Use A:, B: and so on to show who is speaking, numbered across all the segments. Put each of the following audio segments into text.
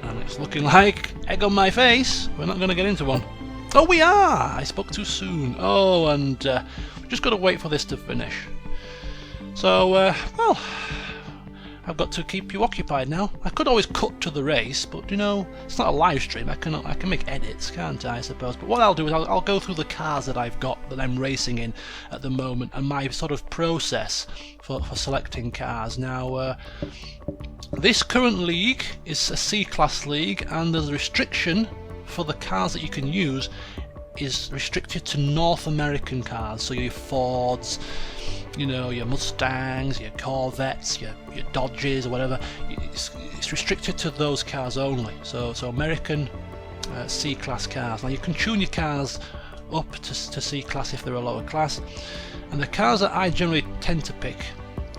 A: And it's looking like egg on my face. We're not going to get into one. Oh, we are! I spoke too soon. Oh, and we've just got to wait for this to finish. So, well, I've got to keep you occupied now. I could always cut to the race, but you know, it's not a live stream. I can make edits, can't I suppose? But what I'll do is I'll go through the cars that I've got that I'm racing in at the moment and my sort of process for selecting cars. Now, this current league is a C-Class league, and there's a restriction for the cars that you can use is restricted to North American cars, so your Fords, you know, your Mustangs, your Corvettes, your Dodges or whatever. It's restricted to those cars only, so American C-Class cars. Now you can tune your cars up to C-Class if they're a lower class, and the cars that I generally tend to pick,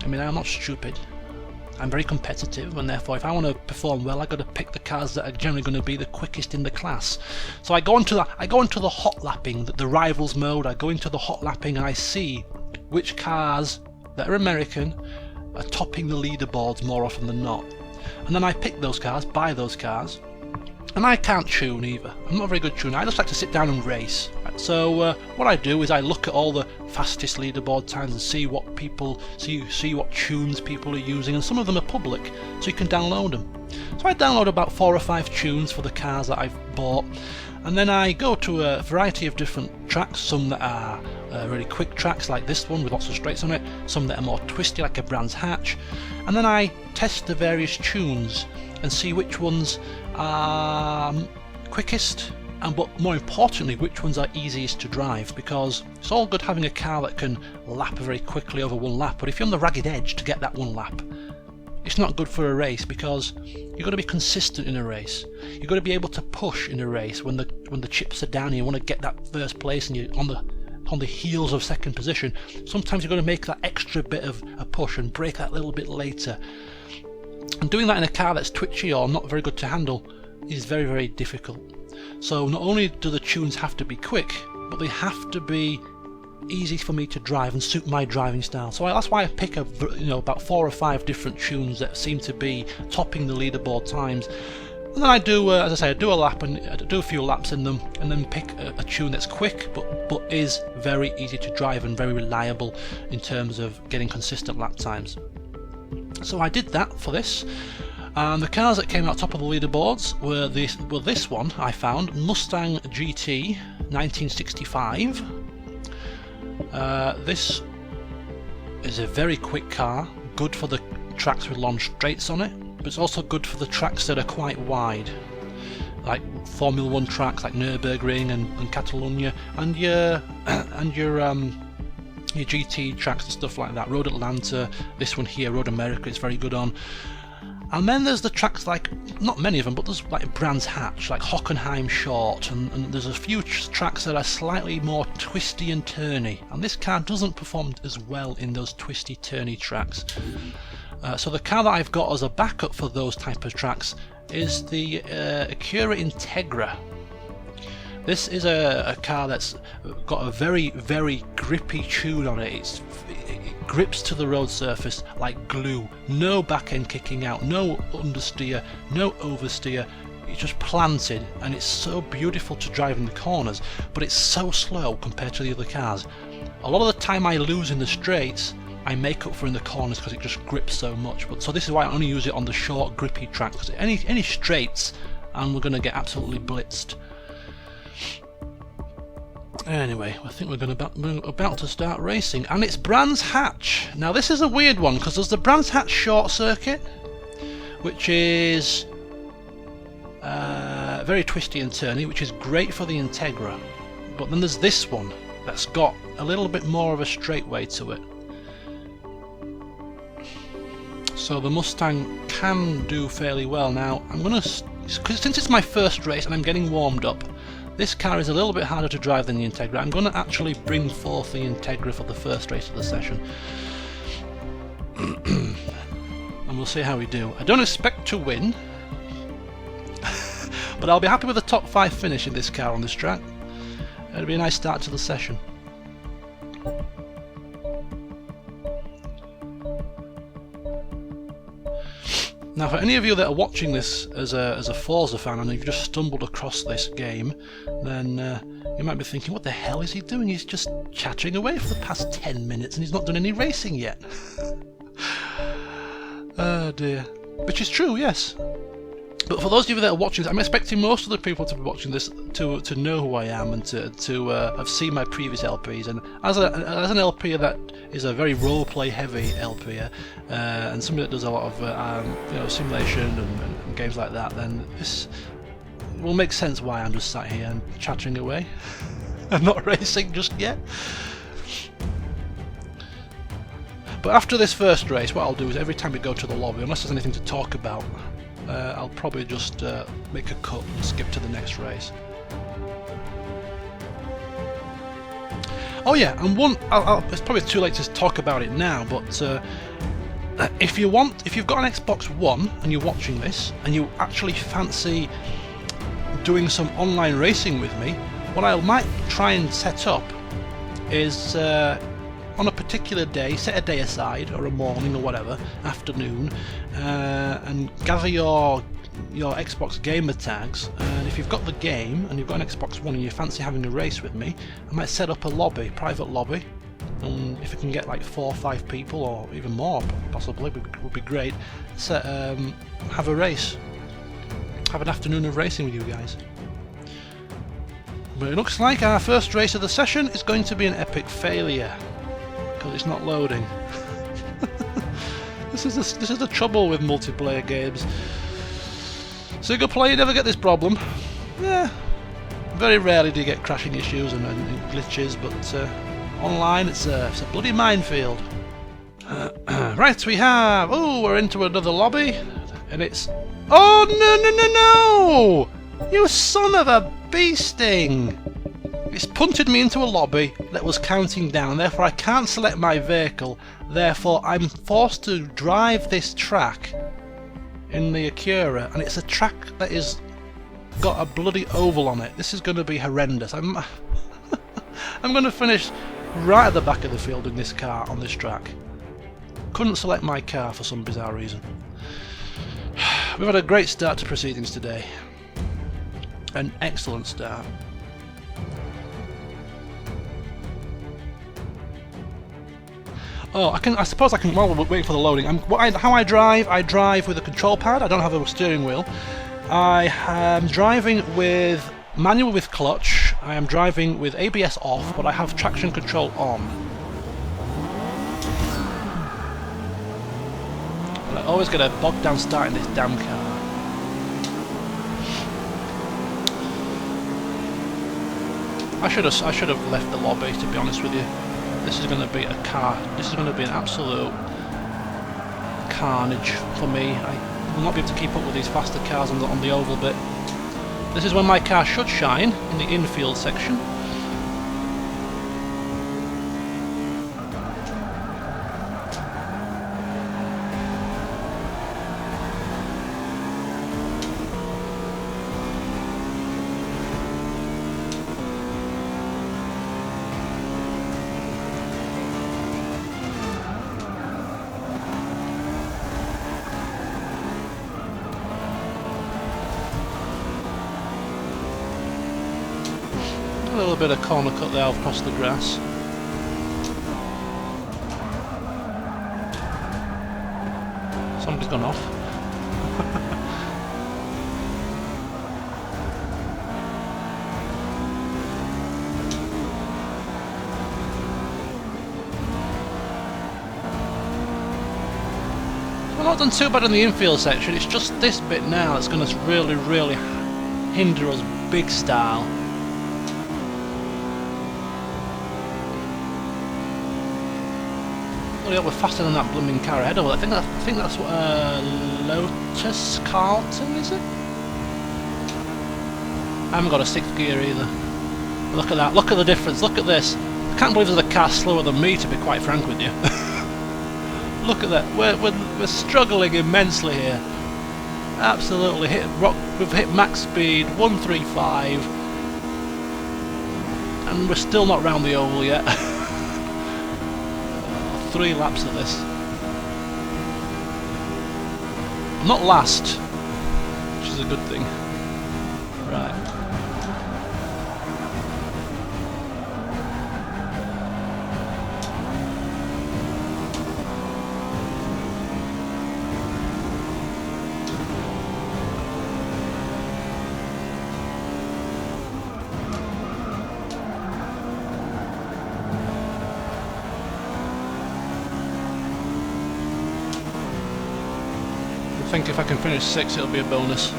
A: I mean, I'm not stupid, I'm very competitive, and therefore if I want to perform well, I've got to pick the cars that are generally going to be the quickest in the class. So I go into the hot lapping, the rivals mode. I go into the hot lapping and I see which cars that are American are topping the leaderboards more often than not. And then I pick those cars, buy those cars, and I can't tune either. I'm not a very good tuner. I just like to sit down and race. So what I do is I look at all the fastest leaderboard times and see what people see what tunes people are using, and some of them are public, so you can download them. So I download about 4 or 5 tunes for the cars that I've bought, and then I go to a variety of different tracks, some that are really quick tracks like this one with lots of straights on it, some that are more twisty like a Brands Hatch, and then I test the various tunes and see which ones are quickest, and but more importantly which ones are easiest to drive, because it's all good having a car that can lap very quickly over one lap, but if you're on the ragged edge to get that one lap, it's not good for a race, because you've got to be consistent in a race. You've got to be able to push in a race when the chips are down and you want to get that first place and you're on the heels of second position. Sometimes you've got to make that extra bit of a push and brake that little bit later. And doing that in a car that's twitchy or not very good to handle is very, very difficult. So not only do the tunes have to be quick, but they have to be easy for me to drive and suit my driving style. So that's why I pick about 4 or 5 different tunes that seem to be topping the leaderboard times. And then I do, as I say, I do a lap and I do a few laps in them, and then pick a tune that's quick but is very easy to drive and very reliable in terms of getting consistent lap times. So I did that for this. The cars that came out top of the leaderboards were this one I found, Mustang GT 1965. This is a very quick car, good for the tracks with long straights on it, but it's also good for the tracks that are quite wide, like Formula 1 tracks like Nürburgring and Catalonia, and your GT tracks and stuff like that. Road Atlanta, this one here, Road America, it's very good on. And then there's the tracks like, not many of them, but there's like Brands Hatch, like Hockenheim Short, and there's a few tracks that are slightly more twisty and turny, and this car doesn't perform as well in those twisty turny tracks. So the car that I've got as a backup for those type of tracks is the Acura Integra. This is a car that's got a very, very grippy tune on it. It grips to the road surface like glue. No back end kicking out, no understeer, no oversteer. It's just planted, and it's so beautiful to drive in the corners, but it's so slow compared to the other cars. A lot of the time I lose in the straights, I make up for in the corners because it just grips so much. So this is why I only use it on the short grippy track, because any straights and we're going to get absolutely blitzed. Anyway, I think we're about to start racing, and it's Brands Hatch. Now this is a weird one, because there's the Brands Hatch short circuit, which is very twisty and turny, which is great for the Integra, but then there's this one that's got a little bit more of a straightaway to it. So the Mustang can do fairly well. Now I'm gonna, since it's my first race and I'm getting warmed up, this car is a little bit harder to drive than the Integra. I'm going to actually bring forth the Integra for the first race of the session. And we'll see how we do. I don't expect to win, but I'll be happy with a top 5 finish in this car on this track. It'll be a nice start to the session. Now, for any of you that are watching this as a Forza fan and you've just stumbled across this game, then you might be thinking, what the hell is he doing? He's just chattering away for the past 10 minutes and he's not done any racing yet. Oh dear. Which is true, yes. But for those of you that are watching this, I'm expecting most of the people to be watching this to know who I am and to have seen my previous LPs. And as an LP that is a very roleplay heavy LP, and somebody that does a lot of simulation and games like that, then this will make sense why I'm just sat here and chattering away. I'm not racing just yet. But after this first race, what I'll do is every time we go to the lobby, unless there's anything to talk about, I'll probably just make a cut and skip to the next race. Oh yeah, and it's probably too late to talk about it now, but if you've got an Xbox One and you're watching this and you actually fancy doing some online racing with me, what I might try and set up is on a particular day, set a day aside, or a morning or whatever, afternoon, and gather your Xbox gamer tags, and if you've got the game and you've got an Xbox One and you fancy having a race with me, I might set up a lobby, private lobby, and if we can get like 4 or 5 people or even more possibly, would be great. Have a race, have an afternoon of racing with you guys. But it looks like our first race of the session is going to be an epic failure because it's not loading. This is the trouble with multiplayer games. Single player, you never get this problem. Yeah, very rarely do you get crashing issues and glitches, but online it's a bloody minefield. Right, we're into another lobby, and it's... Oh, no! You son of a bee sting! It's punted me into a lobby that was counting down, therefore I can't select my vehicle, therefore I'm forced to drive this track in the Acura, and it's a track that is got a bloody oval on it. This is going to be horrendous. I'm going to finish right at the back of the field in this car on this track. Couldn't select my car for some bizarre reason. We've had a great start to proceedings today. An excellent start. Oh, I suppose I can, while we're waiting for the loading, how I drive with a control pad. I don't have a steering wheel. I am driving with manual with clutch. I am driving with ABS off, but I have traction control on. And I always get a bogged down start in this damn car. I should have left the lobby, to be honest with you. This is going to be an absolute carnage for me. I will not be able to keep up with these faster cars on the oval bit. This is when my car should shine, in the infield section. A little bit of corner cut there across the grass. Somebody's gone off. I've not done too bad in the infield section, it's just this bit now that's going to really hinder us big style. We're faster than that blooming car ahead of us. I think that's what Lotus Carlton, is it? I haven't got a 6th gear either. Look at that, look at the difference, look at this. I can't believe there's a car slower than me, to be quite frank with you. Look at that, we're struggling immensely here. Absolutely, we've hit max speed, 135, and we're still not round the oval yet. 3 laps of this. I'm not last, which is a good thing. Right. I think if I can finish 6th, it'll be a bonus.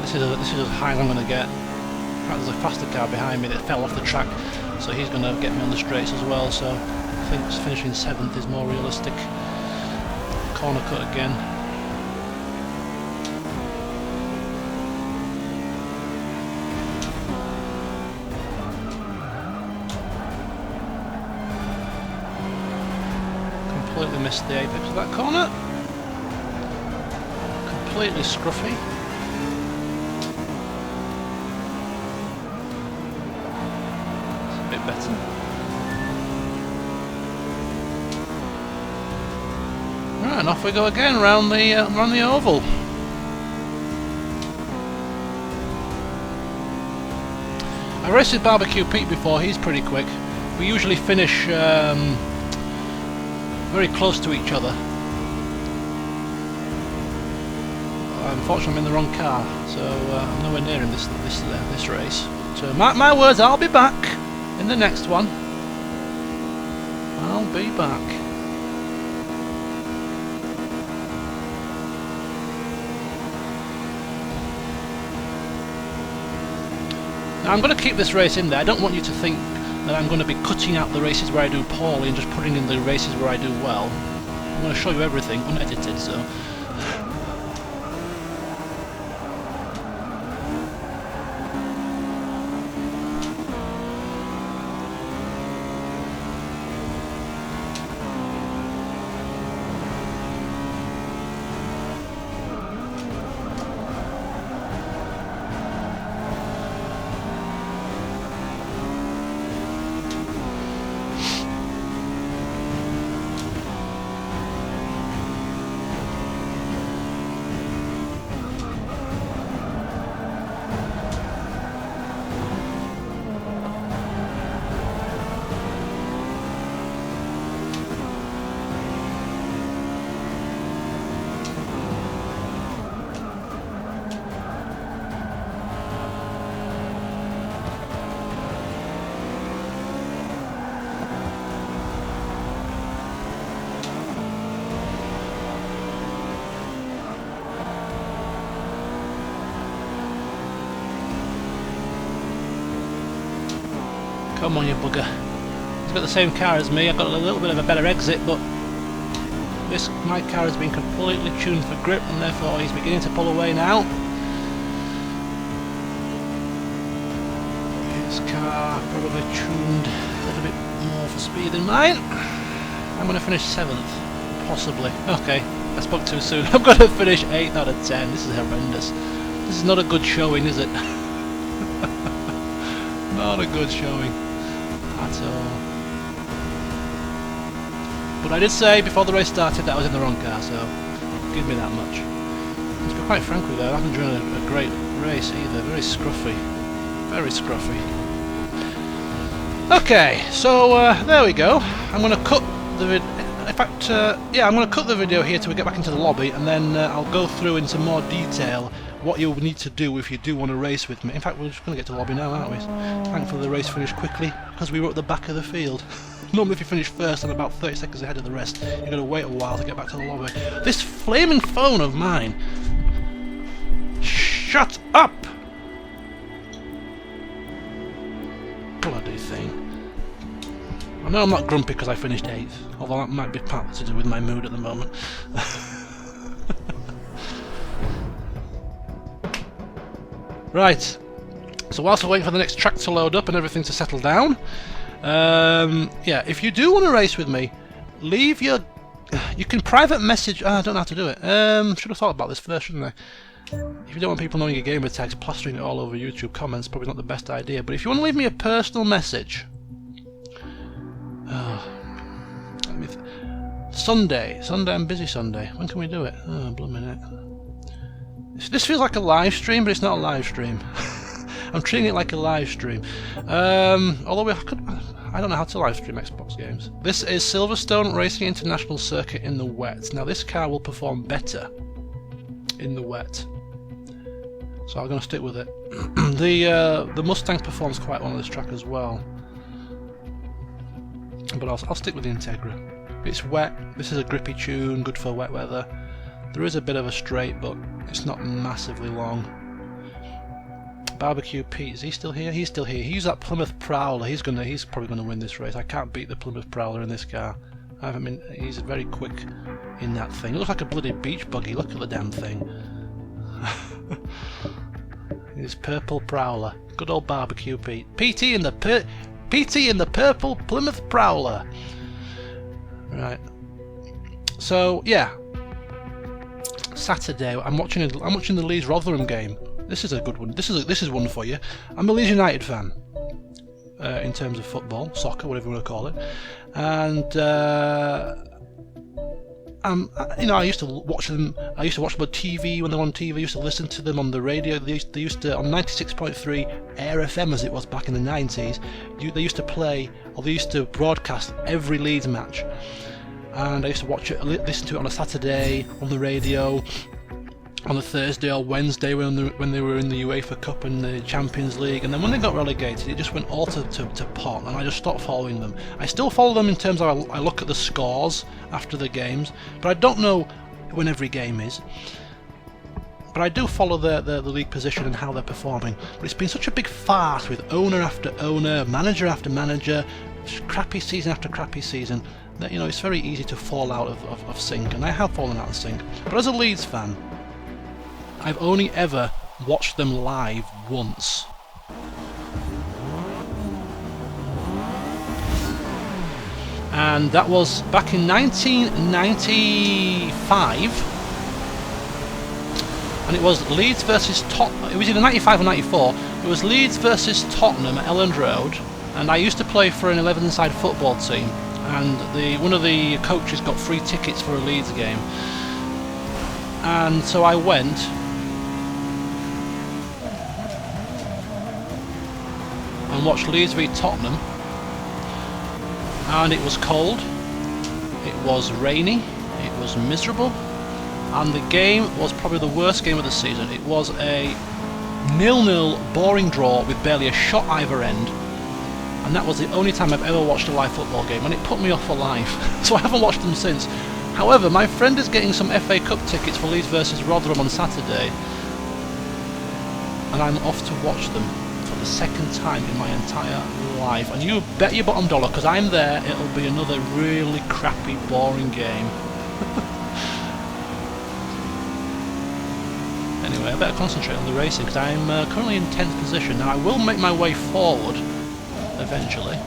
A: This is as high as I'm going to get. In fact, there's a faster car behind me that fell off the track, so he's going to get me on the straights as well. So I think finishing 7th is more realistic. Corner cut again. Completely missed the apex of that corner. Completely scruffy. It's a bit better. Right, and off we go again round the oval. I raced with Barbecue Pete before. He's pretty quick. We usually finish very close to each other. Unfortunately, I'm in the wrong car, so I'm nowhere near him this race. So mark my words, I'll be back in the next one. I'll be back. Now I'm going to keep this race in there. I don't want you to think that I'm going to be cutting out the races where I do poorly and just putting in the races where I do well. I'm going to show you everything unedited, so. Come on, you bugger. He's got the same car as me. I've got a little bit of a better exit, but my car has been completely tuned for grip, and therefore he's beginning to pull away now. His car probably tuned a little bit more for speed than mine. I'm going to finish 7th, possibly. Okay, I spoke too soon. I'm going to finish 8th out of 10. This is horrendous. This is not a good showing, is it? Not a good showing at all. But I did say before the race started that I was in the wrong car, so give me that much. To be quite frank with you, I haven't driven a great race either. Very scruffy. Very scruffy. Okay, so there we go. I'm going to cut the video. In fact, yeah, I'm going to cut the video here till we get back into the lobby, and then I'll go through into more detail what you'll need to do if you do want to race with me. In fact, we're just going to get to the lobby now, aren't we? Thankfully the race finished quickly, because we were at the back of the field. Normally if you finish first and about 30 seconds ahead of the rest, you're going to wait a while to get back to the lobby. This flaming phone of mine! Shut up! Bloody thing. I know I'm not grumpy because I finished 8th, although that might be partly to do with my mood at the moment. Right, so whilst we're waiting for the next track to load up and everything to settle down, yeah, if you do want to race with me, leave your... You can private message... I don't know how to do it. Should have thought about this first, shouldn't I? If you don't want people knowing your gamer tags, plastering it all over YouTube comments, probably not the best idea. But if you want to leave me a personal message... Sunday, I'm busy Sunday. When can we do it? Oh, blooming heck. This feels like a live stream, but it's not a live stream. I'm treating it like a live stream. Although I don't know how to live stream Xbox games. This is Silverstone Racing International Circuit in the wet. Now this car will perform better in the wet, so I'm going to stick with it. The Mustang performs quite well on this track as well, but I'll stick with the Integra. It's wet. This is a grippy tune, good for wet weather. There is a bit of a straight, but it's not massively long. Barbecue Pete, is he still here? He's still here. He's that Plymouth Prowler. He's probably gonna win this race. I can't beat the Plymouth Prowler in this car. He's very quick in that thing. It looks like a bloody beach buggy. Look at the damn thing. His purple Prowler. Good old Barbecue Pete. PT in the purple Plymouth Prowler. Right. So yeah. Saturday, I'm watching the Leeds Rotherham game. This is a good one. This is one for you. I'm a Leeds United fan in terms of football, soccer, whatever you want to call it, and I used to watch them. I used to watch them on TV when they were on TV. I used to listen to them on the radio. They used to on 96.3 Air FM, as it was back in the 90s. They used to play, or they used to broadcast every Leeds match, and I used to watch it, listen to it on a Saturday on the radio, on a Thursday or Wednesday when they were in the UEFA Cup and the Champions League. And then when they got relegated, it just went all to pot, and I just stopped following them. I still follow them in terms of I look at the scores after the games, but I don't know when every game is. But I do follow the league position and how they're performing. But it's been such a big farce with owner after owner, manager after manager, crappy season after crappy season, that it's very easy to fall out of sync, and I have fallen out of sync. But as a Leeds fan, I've only ever watched them live once. And that was back in 1995. And it was Leeds versus Tottenham. It was either 95 or 94. It was Leeds versus Tottenham at Elland Road. And I used to play for an 11-side football team. And one of the coaches got free tickets for a Leeds game. And so I went. And watched Leeds v Tottenham, and it was cold, it was rainy, it was miserable, and the game was probably the worst game of the season. It was a 0-0 boring draw with barely a shot either end, and that was the only time I've ever watched a live football game, and it put me off for life. So I haven't watched them since. However, my friend is getting some FA Cup tickets for Leeds versus Rotherham on Saturday, and I'm off to watch them the second time in my entire life, and you bet your bottom dollar, because I'm there, it'll be another really crappy, boring game. Anyway, I better concentrate on the racing, because I'm currently in 10th position. Now I will make my way forward eventually.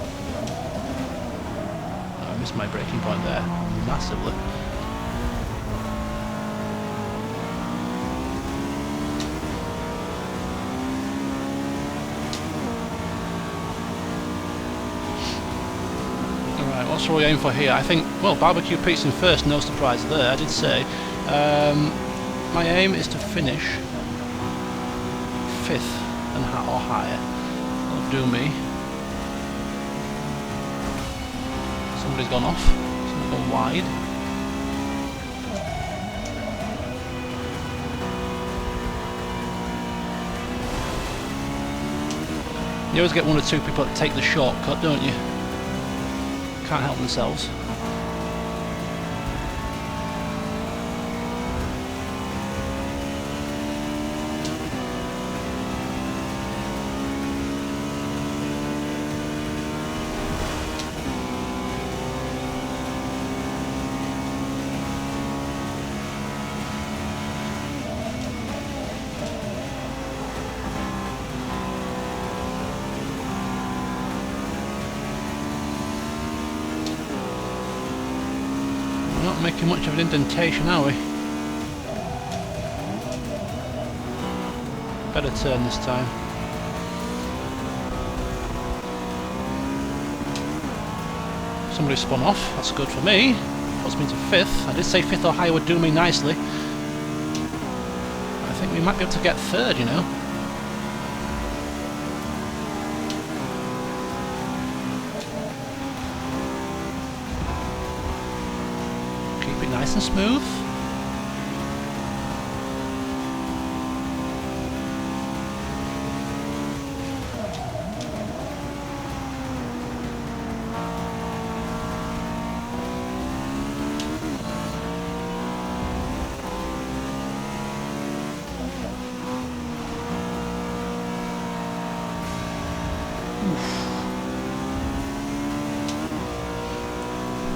A: Oh, I missed my braking point there massively. What are we aiming for here? I think, well, Barbecue Pete's in first, no surprise there, I did say. My aim is to finish 5th or higher. That'll do me. Somebody's gone off. Somebody's gone wide. You always get one or two people that take the shortcut, don't you? Can't help themselves. Not making much of an indentation, are we? Better turn this time. Somebody spun off, that's good for me. Puts me to 5th. I did say 5th or higher would do me nicely. I think we might be able to get third, you know. Keep it nice and smooth.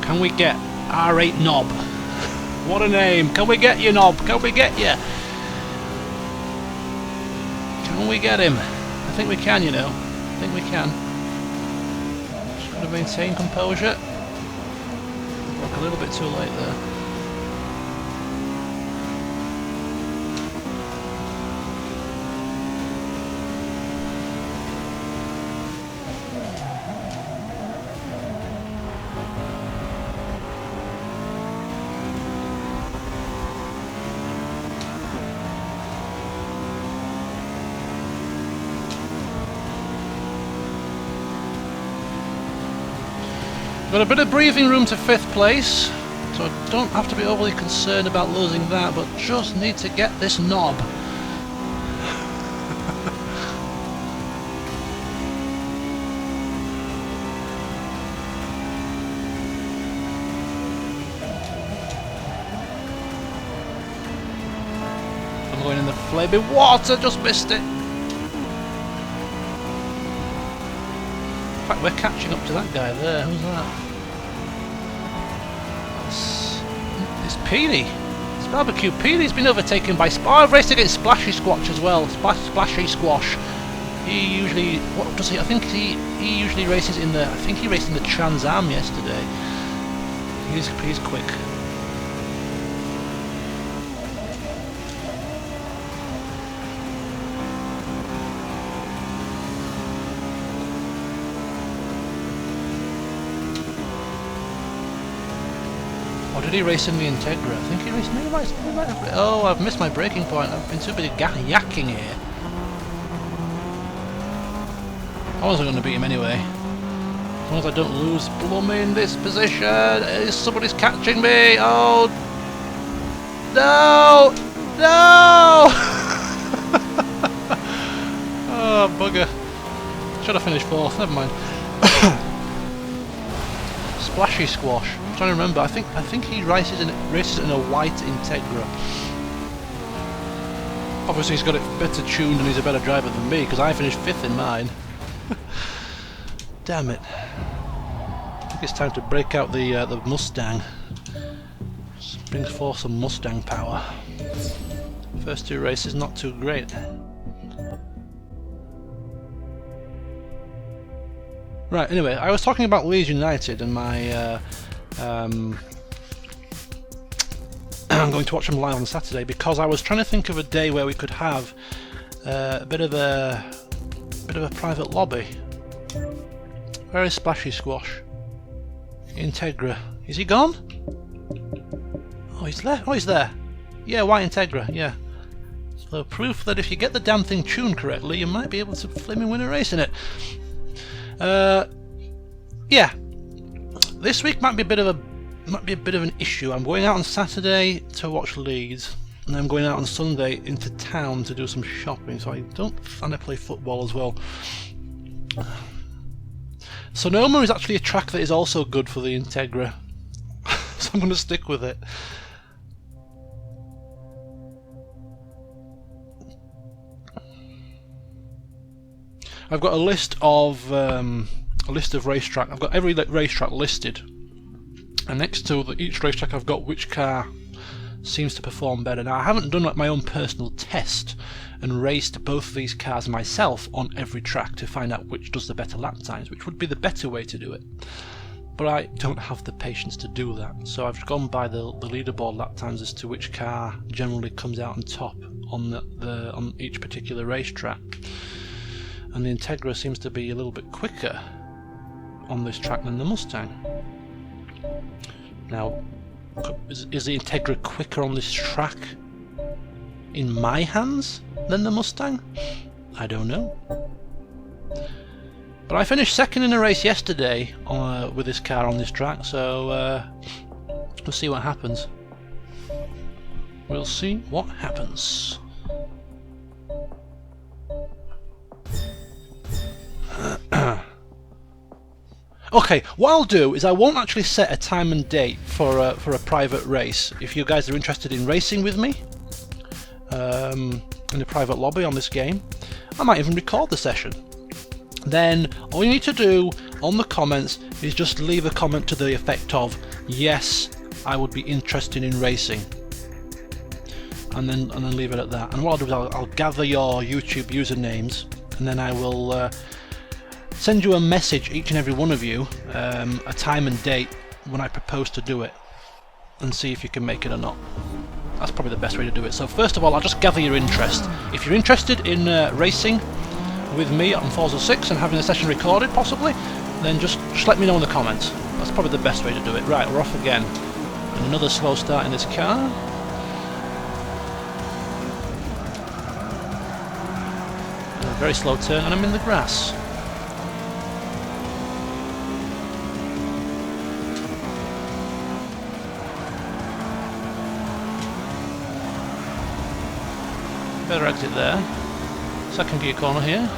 A: Can we get R8 Knob? What a name! Can we get you, Knob? Can we get you? Can we get him? I think we can, you know. I think we can. Just got to maintain composure. Look, a little bit too late there. Got a bit of breathing room to 5th place, so I don't have to be overly concerned about losing that, but just need to get this knob. I'm going in the flaming water, just missed it. In fact, we're catching up to that guy there. Who's that? It's Peony. It's Barbecue Peony. He's been overtaken by... Oh, I've raced against Splashy Squash as well. Splashy Squash. He usually... What does he... I think he usually races in the... I think he raced in the Trans Am yesterday. He's quick. Or did he race in the Integra? I think he raced in the... Oh, I've missed my braking point. I've been too busy yakking here. I wasn't going to beat him anyway. As long as I don't lose blooming this position. Somebody's catching me. Oh. No. No. Oh, bugger. Should have finished 4th. Never mind. Splashy Squash. I'm trying to remember. I think he races in a white Integra. Obviously, he's got it better tuned and he's a better driver than me because I finished 5th in mine. Damn it! I think it's time to break out the Mustang. Brings forth some Mustang power. First 2 races not too great. Right. Anyway, I was talking about Leeds United and my. I'm going to watch them live on Saturday because I was trying to think of a day where we could have a bit of a private lobby. Where is Splashy Squash? Integra. Is he gone? Oh, he's left. Oh, he's there. Yeah, white Integra. Yeah. So proof that if you get the damn thing tuned correctly, you might be able to flaming win a race in it. Yeah. This week might be a bit of an issue. I'm going out on Saturday to watch Leeds, and I'm going out on Sunday into town to do some shopping. So I don't plan to play football as well. Sonoma is actually a track that is also good for the Integra, so I'm going to stick with it. I've got a list of racetrack. I've got every racetrack listed, and next to each racetrack I've got which car seems to perform better. Now I haven't done like my own personal test and raced both of these cars myself on every track to find out which does the better lap times, which would be the better way to do it. But I don't have the patience to do that, so I've gone by the leaderboard lap times as to which car generally comes out on top on each particular racetrack. And the Integra seems to be a little bit quicker on this track than the Mustang. Now, is the Integra quicker on this track? in my hands than the Mustang? I don't know. But I finished second in a race yesterday with this car on this track, so we'll see what happens. We'll see what happens. Okay, what I'll do is I won't actually set a time and date for a private race. If you guys are interested in racing with me in a private lobby on this game, I might even record the session. Then all you need to do on the comments is just leave a comment to the effect of, yes, I would be interested in racing, and then leave it at that. And what I'll do is I'll gather your YouTube usernames, and then I will send you a message, each and every one of you, a time and date when I propose to do it, and see if you can make it or not. That's probably the best way to do it. So first of all, I'll just gather your interest. If you're interested in racing with me on Forza 6 and having a session recorded possibly, then just let me know in the comments. That's probably the best way to do it. Right, we're off again. And another slow start in this car. And a very slow turn, and I'm in the grass. Better exit there. Second gear corner here.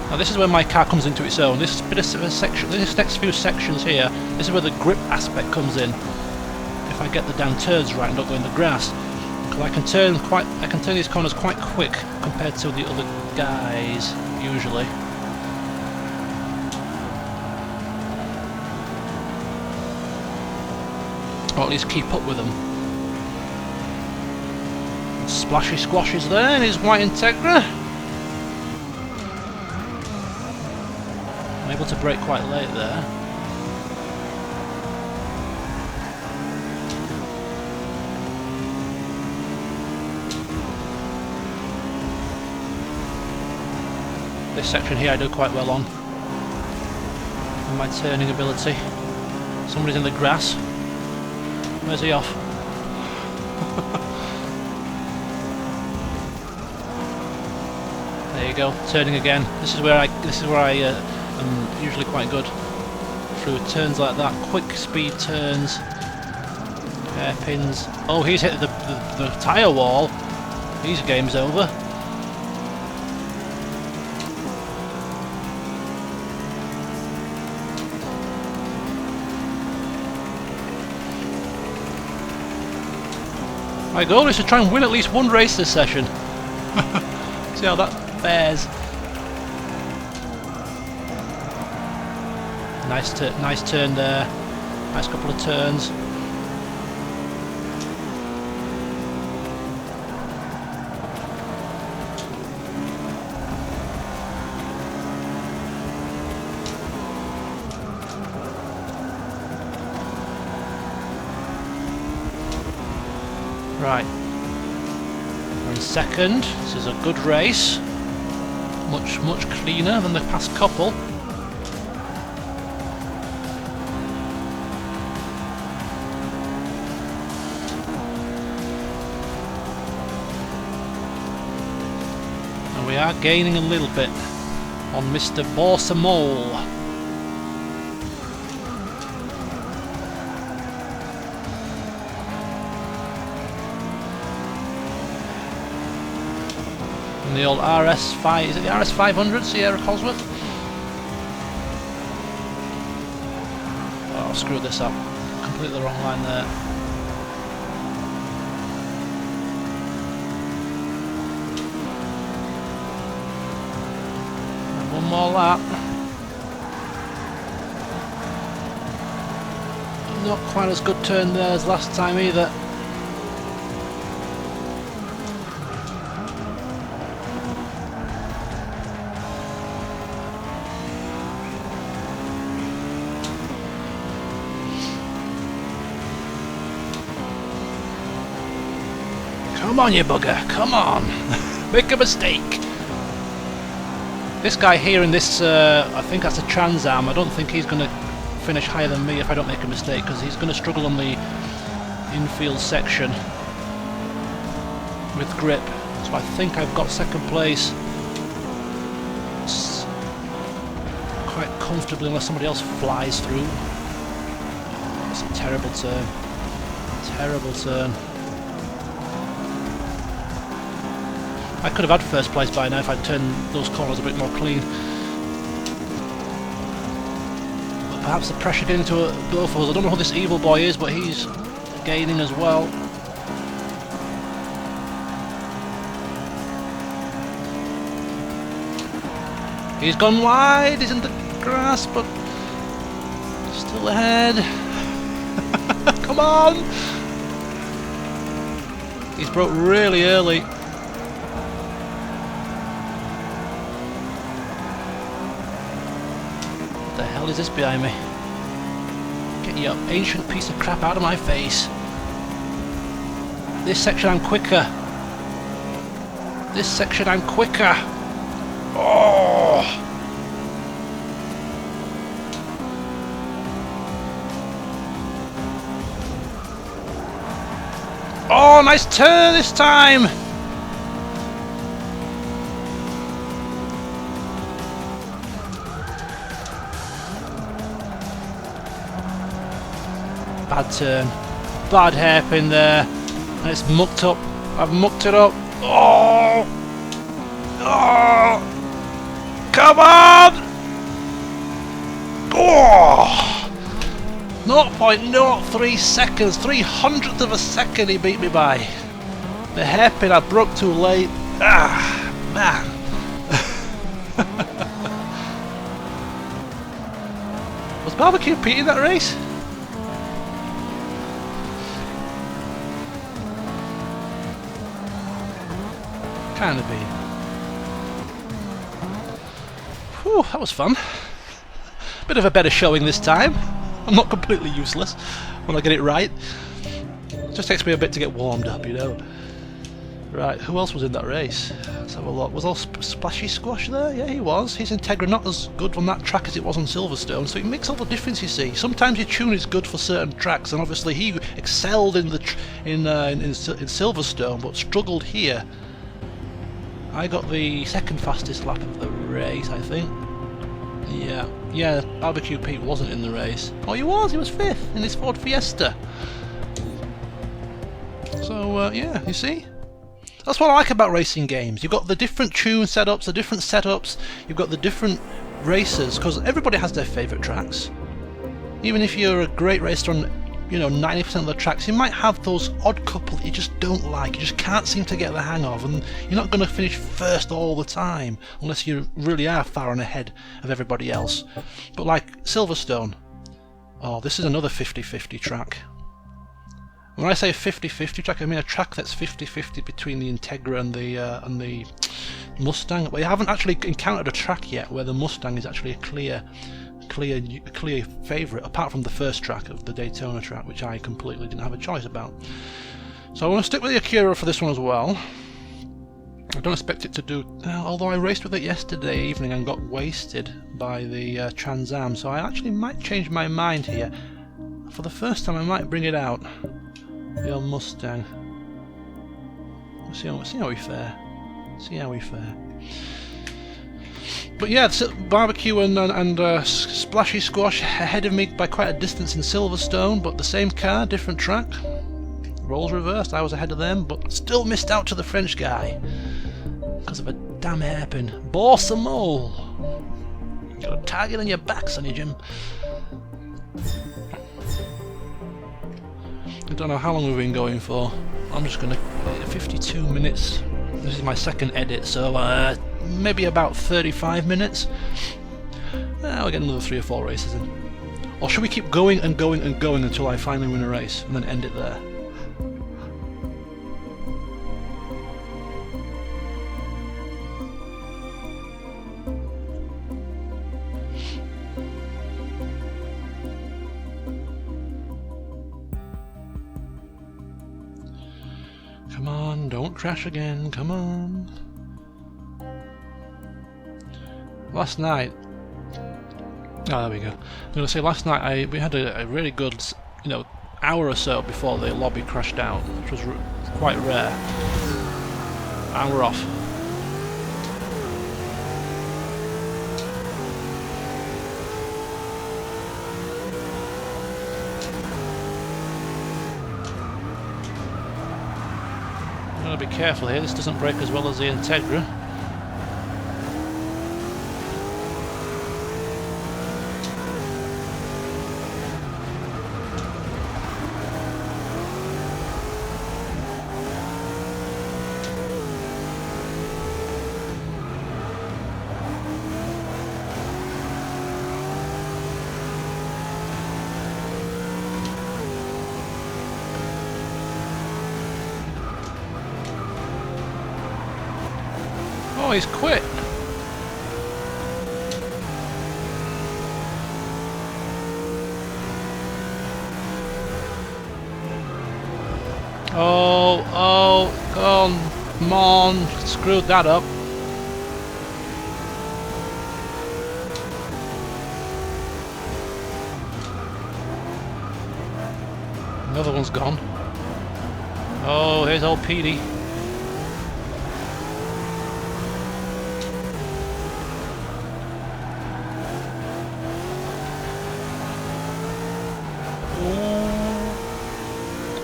A: Now this is where my car comes into its own. This bit of section, this next few sections here, this is where the grip aspect comes in. If I get the down turns right and don't go in the grass, because I can turn these corners quite quick compared to the other guys usually. Or at least keep up with them. Splashy squashes there in his white Integra. I'm able to brake quite late there. This section here I do quite well on. And my turning ability. Somebody's in the grass. Where's he off? There you go, turning again. This is where I am usually quite good through turns like that. Quick speed turns, hairpins. Oh, he's hit the tyre wall. His game's over. My goal is to try and win at least one race this session. See how that fares. Nice turn there. Nice couple of turns. Right. We're in second. This is a good race. Much cleaner than the past couple. And we are gaining a little bit on Mr. Borsamole. The old RS5, is it the RS500 Sierra Cosworth? Oh, screwed this up. Completely the wrong line there. And one more lap. Not quite as good turn there as last time either. Come on, you bugger, come on! Make a mistake! This guy here in this, I think that's a Trans Am, I don't think he's going to finish higher than me if I don't make a mistake, because he's going to struggle on the infield section. with grip. So I think I've got second place quite comfortably unless somebody else flies through. It's a terrible turn. Terrible turn. I could have had first place by now if I'd turned those corners a bit more clean. But perhaps the pressure getting to both of us. I don't know who this evil boy is, but he's gaining as well. He's gone wide, he's in the grass, but still ahead. Come on! He's broke really early. What the hell is this behind me? Get you ancient piece of crap out of my face. This section I'm quicker. This section I'm quicker. Oh! Oh, nice turn this time! Bad turn. Bad hairpin there. And it's mucked up. I've mucked it up. Oh! Oh! Come on! Oh! 0.03 seconds, 300th of a second he beat me by. The hairpin I broke too late. Ah, man. Was Barbecue Pete in that race? Kind of be. Whew, that was fun. Bit of a better showing this time. I'm not completely useless when I get it right. It just takes me a bit to get warmed up, you know. Right, who else was in that race? Let's have a look. Was all Splashy Squash there? Yeah, he was. His Integra not as good on that track as it was on Silverstone, so it makes all the difference, you see. Sometimes your tune is good for certain tracks, and obviously he excelled in Silverstone, but struggled here. I got the second fastest lap of the race, I think. Yeah, Barbecue Pete wasn't in the race. Oh, he was 5th in his Ford Fiesta. So, yeah, you see? That's what I like about racing games. You've got the different tune setups, the different setups, you've got the different racers, because everybody has their favourite tracks. Even if you're a great racer on, you know, 90% of the tracks, you might have those odd couple that you just don't like, you just can't seem to get the hang of, and you're not going to finish first all the time, unless you really are far and ahead of everybody else. But like Silverstone, oh, this is another 50-50 track. When I say 50-50 track, I mean a track that's 50-50 between the Integra and the Mustang. We haven't actually encountered a track yet where the Mustang is actually a clear favourite, apart from the first track of the Daytona track, which I completely didn't have a choice about. So I want to stick with the Acura for this one as well. I don't expect it to do, although I raced with it yesterday evening and got wasted by the Trans Am, so I actually might change my mind here. For the first time I might bring it out. The old Mustang. See how we fare. See how we fare. But yeah, Barbecue and Splashy Squash ahead of me by quite a distance in Silverstone, but the same car, different track. Roles reversed, I was ahead of them, but still missed out to the French guy because of a damn hairpin. Boursemole! Got a target on your back, Sonny Jim. I don't know how long we've been going for. I'm just gonna 52 minutes. This is my second edit, so maybe about 35 minutes. I'll get another 3 or 4 races in. Or should we keep going and going and going until I finally win a race and then end it there? Come on, don't crash again, come on. Last night, there we go. I'm going to say last night we had a really good, you know, hour or so before the lobby crashed out, which was quite rare. And we're off. I'm going to be careful here, this doesn't brake as well as the Integra. Oh, he's quit. Oh, come on, screwed that up. Another one's gone. Oh, here's old Petey.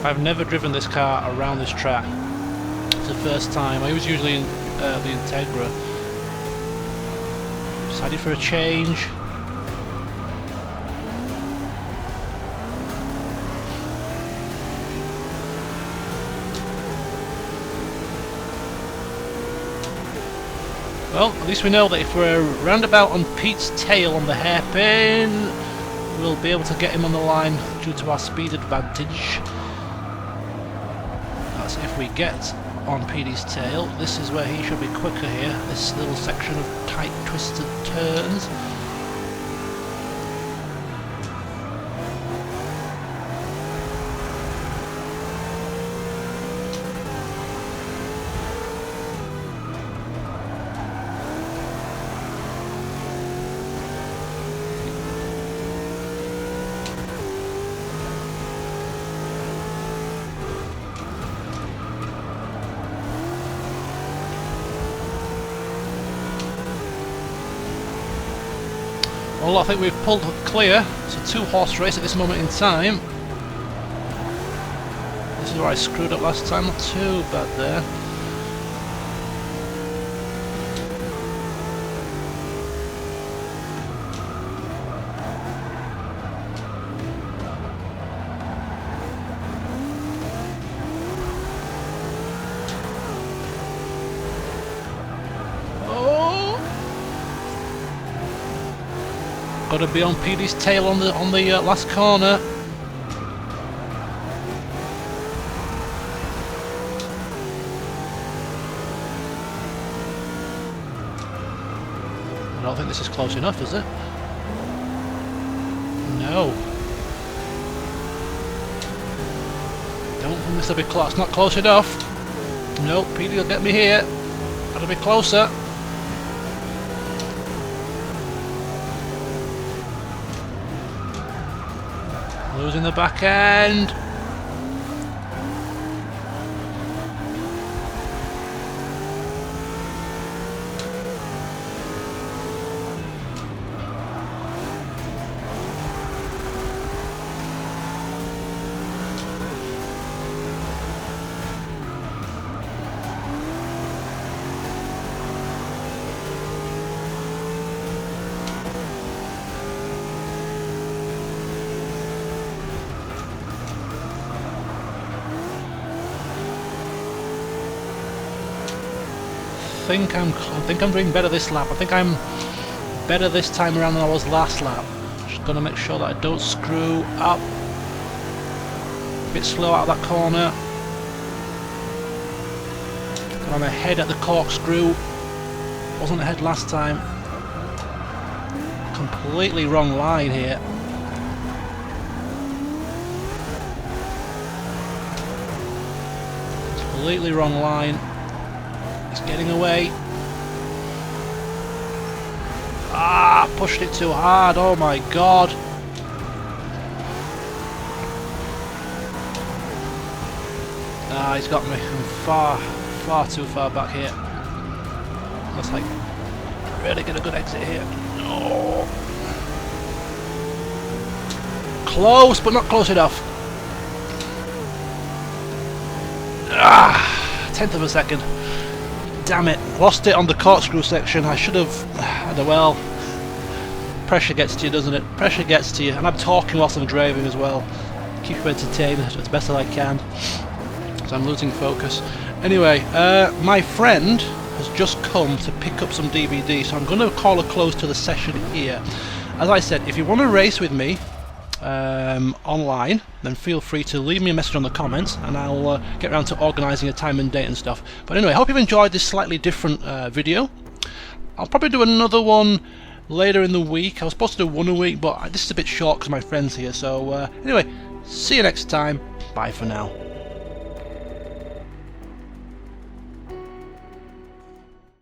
A: I've never driven this car around this track. It's the first time. I was usually in the Integra. Decided for a change. Well, at least we know that if we're roundabout on Pete's tail on the hairpin, we'll be able to get him on the line due to our speed advantage. That's if we get on Petey's tail. This is where he should be quicker here, this little section of tight twisted turns. Well, I think we've pulled clear. It's a 2-horse race at this moment in time. This is where I screwed up last time, not too bad there. Got to be on Petey's tail on the last corner. I don't think this is close enough, is it? No. Don't think this will be close. It's not close enough. Nope, Petey will get me here. Gotta be closer. Losing the back end. I think I'm doing better this lap. I think I'm better this time around than I was last lap. Just gonna make sure that I don't screw up. A bit slow out of that corner. I'm ahead at the corkscrew. Wasn't ahead last time. Completely wrong line here. Completely wrong line. He's getting away. Ah, pushed it too hard. Oh my god. Ah, he's got me. I'm far too far back here. Looks like really get a good exit here. Oh. Close, but not close enough. Tenth of a second. Damn it. Lost it on the corkscrew section. I should have... well... Pressure gets to you, doesn't it? Pressure gets to you. And I'm talking whilst I'm driving as well. Keep you entertained as best as I can. So I'm losing focus. Anyway, my friend has just come to pick up some DVD, so I'm going to call a close to the session here. As I said, if you want to race with me online, then feel free to leave me a message on the comments, and I'll get around to organising a time and date and stuff. But anyway, I hope you've enjoyed this slightly different video. I'll probably do another one later in the week. I was supposed to do one a week, but this is a bit short because my friend's here. So anyway, see you next time. Bye for now.